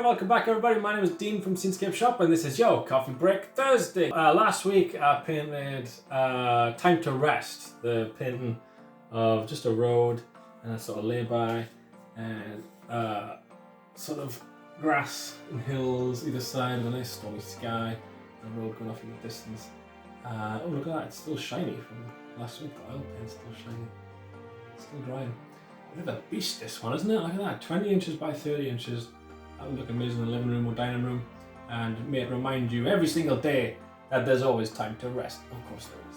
and welcome back everybody. My name is Dean from Scenescapeshop and this is your Coffee Break Thursday. Last week I painted Time to Rest, the painting of just a road and a sort of lay-by and sort of grass and hills either side of a nice stormy sky, and a road going off in the distance. Oh look at that, it's still shiny from last week. The oil paint's still shiny, it's still drying. Bit of a beast this one, isn't it? Look at that, 20 inches by 30 inches. That would look amazing in the living room or dining room, and may it remind you every single day that there's always time to rest. Of course there is.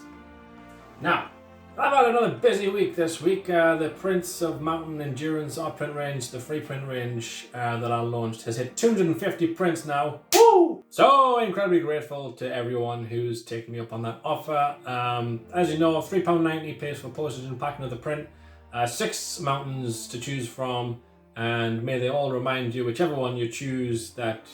Now, I've had another busy week this week. The Prince of Mountain Endurance art print range, the free print range that I launched, has hit 250 prints now. Woo! So incredibly grateful to everyone who's taken me up on that offer. As you know, £3.90 pays for postage and packing of the print. 6 mountains to choose from, and may they all remind you, whichever one you choose, that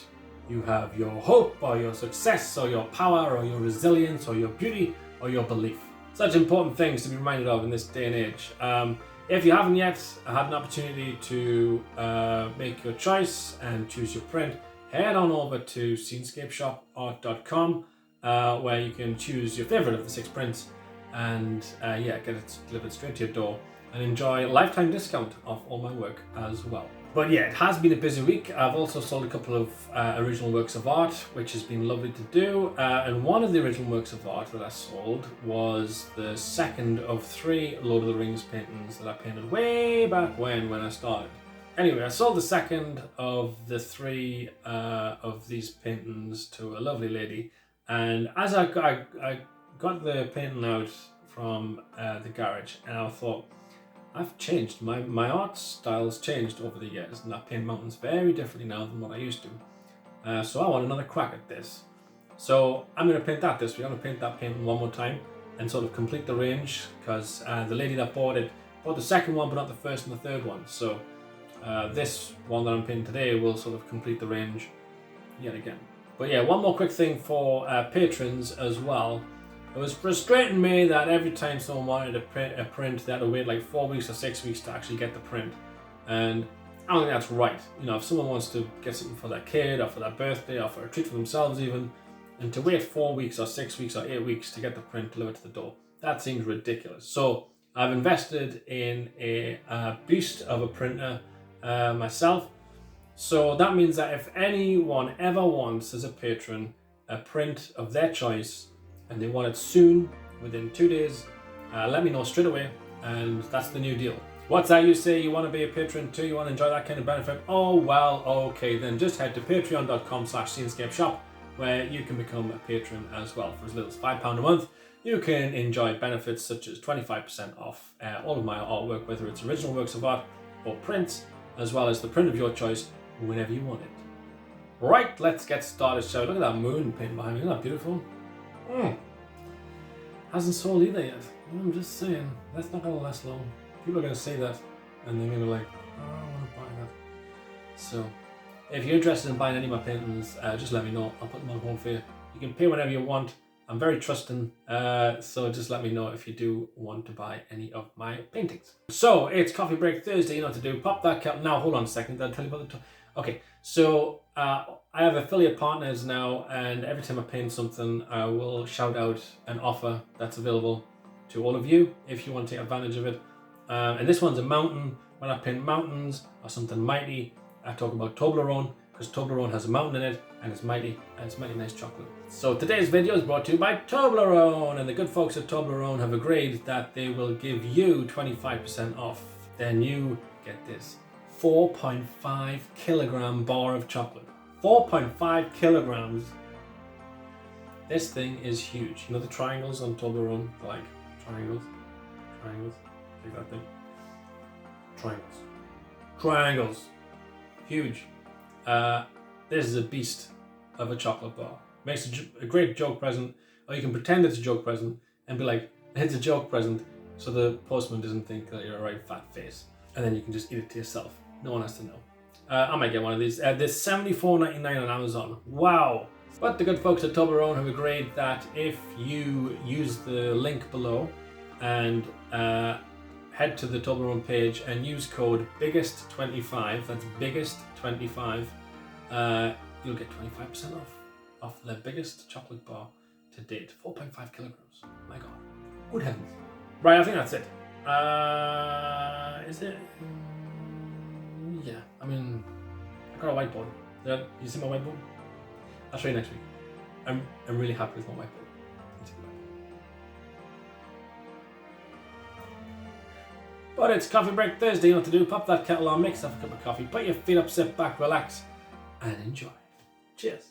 you have your hope or your success or your power or your resilience or your beauty or your belief. Such important things to be reminded of in this day and age. If you haven't yet had an opportunity to make your choice and choose your print, head on over to scenescapeshopart.com where you can choose your favourite of the 6 prints and get it delivered straight to your door, and enjoy a lifetime discount off all my work as well. But yeah, it has been a busy week. I've also sold a couple of original works of art, which has been lovely to do. And one of the original works of art that I sold was the second of 3 Lord of the Rings paintings that I painted way back when I started. Anyway, I sold the second of the 3 of these paintings to a lovely lady. And as I got the painting out from the garage, and I thought, I've changed, my art style's changed over the years, and I paint mountains very differently now than what I used to. So I want another crack at this. So I'm going to paint that this week. I'm going to paint that painting one more time and sort of complete the range, because the lady that bought the second one but not the first and the third one. So this one that I'm painting today will sort of complete the range yet again. But yeah, one more quick thing for patrons as well. It was frustrating me that every time someone wanted a print, they had to wait like 4 weeks or 6 weeks to actually get the print. And I don't think that's right. You know, if someone wants to get something for their kid or for their birthday or for a treat for themselves even, and to wait 4 weeks or 6 weeks or 8 weeks to get the print delivered to the door, that seems ridiculous. So I've invested in a beast of a printer myself. So that means that if anyone ever wants, as a patron, a print of their choice, and they want it soon, within 2 days, let me know straight away, and that's the new deal. What's that you say? You want to be a patron too? You want to enjoy that kind of benefit? Oh well, okay, then just head to patreon.com/scenescapeshop, where you can become a patron as well. For as little as £5 a month, you can enjoy benefits such as 25% off all of my artwork, whether it's original works of art or prints, as well as the print of your choice whenever you want it. Right, let's get started, shall we? Look at that moon paint behind me, isn't that beautiful? Hasn't sold either yet. I'm just saying, that's not going to last long. People are going to say that, and they're going to be like, oh, I want to buy that. So, if you're interested in buying any of my paintings, just let me know. I'll put them on hold for you. You can pay whenever you want. I'm very trusting, so just let me know if you do want to buy any of my paintings. So, it's Coffee Break Thursday, you know what to do. Pop that cap. Now, hold on a second. I'll tell you about the... Okay, so I have affiliate partners now, and every time I paint something, I will shout out an offer that's available to all of you if you want to take advantage of it. And this one's a mountain. When I paint mountains or something mighty, I talk about Toblerone, because Toblerone has a mountain in it, and it's mighty nice chocolate. So today's video is brought to you by Toblerone, and the good folks at Toblerone have agreed that they will give you 25% off their new, get this, 4.5 kilogram bar of chocolate. 4.5 kilograms. This thing is huge. You know the triangles on Toblerone? Like triangles? Take that thing. Triangles. Huge. This is a beast of a chocolate bar. Makes a great joke present, or you can pretend it's a joke present and be like, it's a joke present, so the postman doesn't think that you're a right fat face. And then you can just eat it to yourself. No one has to know. I might get one of these. There's $74.99 on Amazon. Wow! But the good folks at Toblerone have agreed that if you use the link below and head to the Toblerone page and use code BIGGEST25, that's BIGGEST25, you'll get 25% off the biggest chocolate bar to date. 4.5 kilograms. My God. Good heavens. Right, I think that's it. Is it? Yeah, I mean, I got a whiteboard. You see my whiteboard? I'll show you next week. I'm really happy with my whiteboard. It's a good whiteboard. But it's Coffee Break Thursday. You know what to do. Pop that kettle on, mix up a cup of coffee, put your feet up, sit back, relax, and enjoy. Cheers.